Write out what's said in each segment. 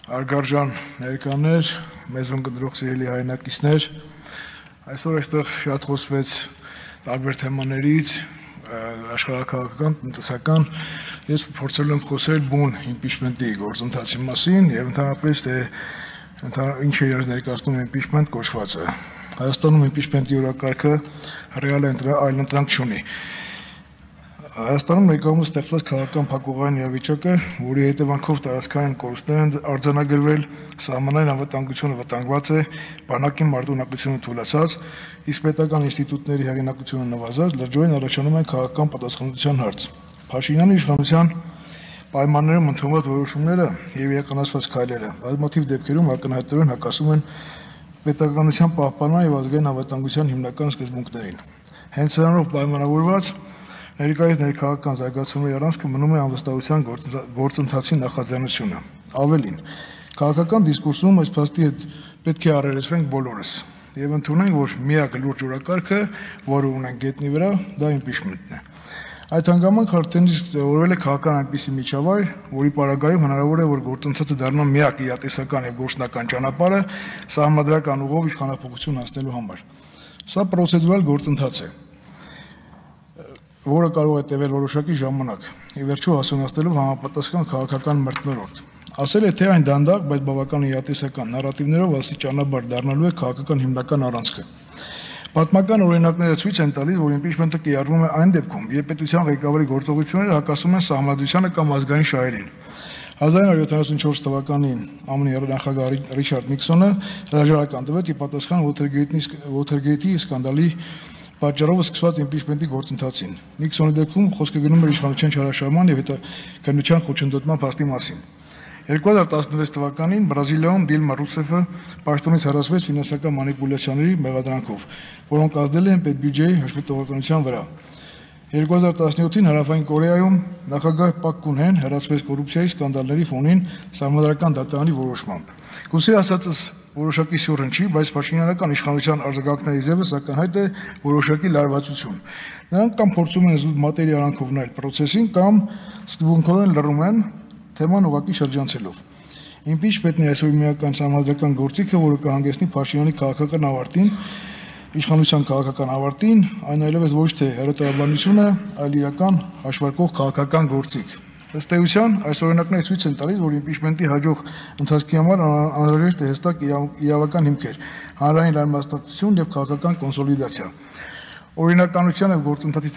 Արգարժան ներկաներ, մեզուն կդրող սիրելի հայրենակիցներ, այսօր այստեղ շատ խոսվեց տարբեր թեմաներից, աշխարհաքաղաքական, տնտեսական, ես փորձել եմ խոսել բուն իմպիչմենտի գործընթացի մասին եւ ընդհանրապես ինչ է իրար ներկայացնում իմպիչմենտ կոչվածը։ Հայաստանում իմպիչմենտի օրակարգը ռեալ այլընտրանք չունի։ Հայաստանում ներկայումս ստեղծված քաղաքական փակուղային իրավիճակը, որի հետևանքով տարածքային կորուստներ են արձանագրվել, սահմանային անվտանգությունը վտանգված է, բանակի մարտունակությունը թուլացած, իսկ պետական ինստիտուտների հեղինակությունը նվազած, լրջորեն առաջանում է քաղաքական պատասխանատվության հարց։ Փաշինյանի իշխանության պայմաններում ընդունված որոշումները եւ իրականացված քայլերը բազմաթիվ դեպքերում ակնհայտորեն հակասում են պետականության պահպանման եւ ազգային անվտանգության հիմնական սկզբունքներին։ Հենց նրանով պայմանավորված ներկայիս ներքաղաքական զարգացումների առանցքը մնում է անվստահության գործընթացի նախաձեռնությունը։ Ավելին, քաղաքական դիսկուրսում այս փաստի հետ պետք է առերեսվենք բոլորս եւ ընդունենք, որ միակ լուրջ օրակարգը, որը ունենք գետնի վրա, դա իմպիչմենտն է։ Այդ հանգամանքը արդեն իսկ ձևավորվել է քաղաքական այնպիսի միջավայր, որի պարագայում հնարավոր է, որ գործընթացը դառնա միակ իրատեսական եւ գործնական ճանապարհը սահմանադրական ուղով իշխանապողություն հասնելու համար։ Սա պրոցեդուրալ գործընթաց է, որը կարող է տևել որոշակի ժամանակ, ի վերջո հասունացնելով համապատասխան քաղաքական մթնոլորտ։ Ասել է, թե այն դանդաղ, բայց բավական իրատեսական նարատիվներով աստիճանաբար դառնալու է քաղաքական հիմնական առանցքը։ Պատմական օրինակները ցույց են տալիս, որ իմպիչմենտը կիրառվում է այն դեպքում, երբ պետության ղեկավարի գործողությունները հակասում են սահմանադրությանը կամ ազգային շահերին։ 1974 թվականին ԱՄՆ նախագահ Ռիչարդ Նիքսոնը հրաժարական տվեց ի պատասխան Watergate-ի սկանդալի պատճառով սկսված իմպիչմենտի գործընթացին։ Նիքսոնի դեպքում խոսքը գնում էր իշխանության չարաշահման եւ հետաքննության խոչընդոտման փաստի մասին։ 2016 թվականին Բրազիլիայում Դիլմա Ռուսեֆը պաշտոնից հեռացվեց ֆինանսական մանիպուլյացիաների մեղադրանքով, որոնք ազդել են պետբյուջեի հաշվետվականության վրա։ 2017-ին Հարավային Կորեայում նախագահ Պակ Կուն-հեն հեռացվեց կոռուպցիայի սկանդալների ֆոնին սահմանադրական դատարանի որոշմամբ։ Կուսի ասածս որոշակի սյուռ չի, բայց փաշինյանական իշխանության արձագանքների ձևը ակնհայտ է որոշակի լարվածություն։ Նրանք կամ փորձում են զուտ մատերի արանքով նայել պրոցեսին, կամ սկզբունքորեն լռում են թեման ուղղակի շրջանցելով։ Իմպիչմենտն է այսօր միական սահմանադրական գործիքը, որը կհանգեցնի Փաշինյանի քաղաքական ավարտին, իշխանության քաղաքական ավարտին, այն այլևս ոչ թե հերոտարաբանությունը, այլ իրական հաշվարկող քաղաքական գործիք։ Ըստ էության, այս օրինակները ցույց են տալիս, որ իմպիչմենտի հաջող ընթացքի համար անհրաժեշտ է հստակ իրավական հիմքեր, հանրային լայնմասնակցություն եւ քաղաքական կոնսոլիդացիա։ Օրինականության եւ գործընթացի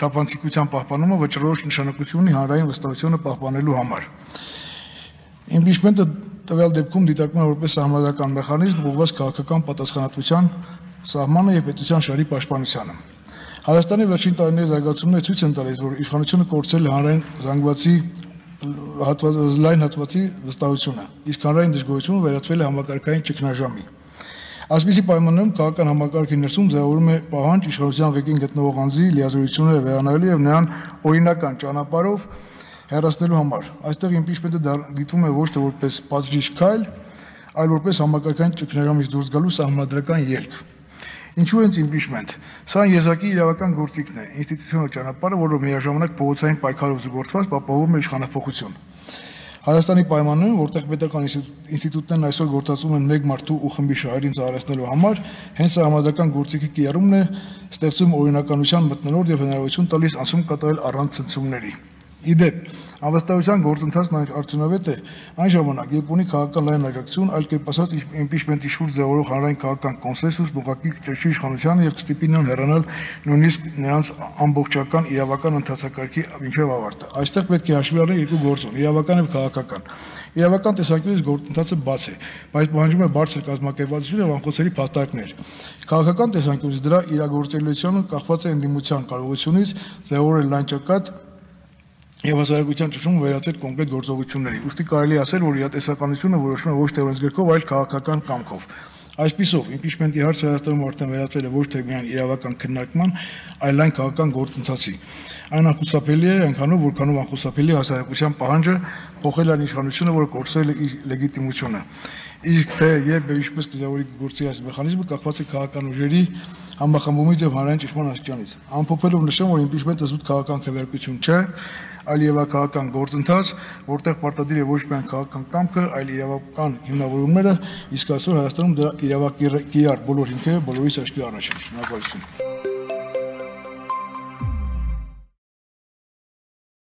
թափանցիկության պահպանումը վճռորոշ նշանակություն ունի հանրային վստահությունը պահպանելու համար։ Իմպիչմենտը տվյալ դեպքում դիտարկվում է որպես սահմանադրական մեխանիզմ ուղղված քաղաքական պատասխանատվության սահմանը եւ պետության շահերի պաշտպանությանը։ Հայաստանի վերջին տարիների զարգացումները ցույց են տալիս, որ իշխանությունը կորցրել է հանրային զանգվածի լայն հատվածի վստահությունը, իսկ հանրային դժգոհությունը վերածվել է համակարգային ճգնաժամի։ Այսպիսի պայմաններում քաղաքական համակարգի ներսում ձևավորվում է պահանջ իշխանության ղեկին գտնվող անձի լիազորությունները վերանայելու եւ նրան օրինական ճանապարհով հեռացնելու համար։ Այստեղ իմպիչմենտը դիտվում է ոչ թե որպես պատժիչ քայլ, այլ որպես համակարգային ճգնաժամից դուրս գալու սահմանադրական ելք։ Ինչու են իմպիչմենտ։ Սա եզակի իրավական գործիքն է, ինստիտուցիոնալ ճանապարհը, որը միաժամանակ փողոցային պայքարով զուգորդված ապահովում է իշխանափոխություն։ Հայաստանի պայմաններում, որտեղ պետական ինստիտուտներն այսօր գործածում են մեկ մարդու ու խմբի շահերին ծառայեցնելու համար, հենց համադրական գործիքի կիրառումն է ստեղծում օրինականության մթնոլորտ եւ հնարավորություն տալիս անցում կատարել առանց ցնցումների։ Իդեպ, անվստահության գործընթացն արդյունավետ է այն ժամանակ, երբ ունի քաղաքական լայն աջակցություն, այլ կերպ ասած իմպիչմենտի շուրջ ձևավորող հանրային քաղաքական կոնսենսուս ուղղակի ճշի իշխանությանը եւ կստիպի նրան հեռանալ նույնիսկ նրանց ամբողջական իրավական ընթացակարգի մինչեւ ավարտը։ Այստեղ պետք է հաշվի առնել երկու գործոն՝ իրավական եւ քաղաքական։ Իրավական տեսանկյունից գործընթացը բաց է, բայց պահանջում է բարձր կազմակերպվածություն եւ անխոցելի փաստարկներ։ Քաղաքական տեսանկյունից դրա իրագործելիությունը կախված է ընդդիմության կարողությունից ձևավորել լայն ճակատ եւ հասարակության ճնշումը վերածել կոնկրետ գործողությունների։ Ուստի կարելի է ասել, որ իրատեսականությունը որոշվում է ոչ թե օրենսգրքով, այլ քաղաքական կամքով։ Այսպիսով, իմպիչմենտի հարցը Հայաստանում արդեն վերածվել է ոչ թե միայն իրավական քննարկման, այլ այն քաղաքական գործընթացի։ Այն անխուսափելի է, այնքանով, որքանով անխուսափելի է հասարակության պահանջը փոխել այն իշխանությունը, որը կորցրել է իր լեգիտիմությունը։ Իսկ թե երբ եւ ինչպես կզավորի գործի այս մեխանիզմը կախված է քաղաքական ուժերի համախմբումից եւ հանրային ճնշման աստիճանից։ Ամփոփելով նշեմ, որ իմպիչմենտը զուտ քաղաքական քվեարկություն չէ, այլ իրավական գործընթաց, որտեղ պարտադիր է ոչ միայն քաղաքական կամքը, այլ իրավական հիմնավորումները, իսկ այսօր Հայաստանում դրա իրավակիրառ բոլոր հիմքերը բոլորիս աչքի առաջ են։ Շնորհակալություն։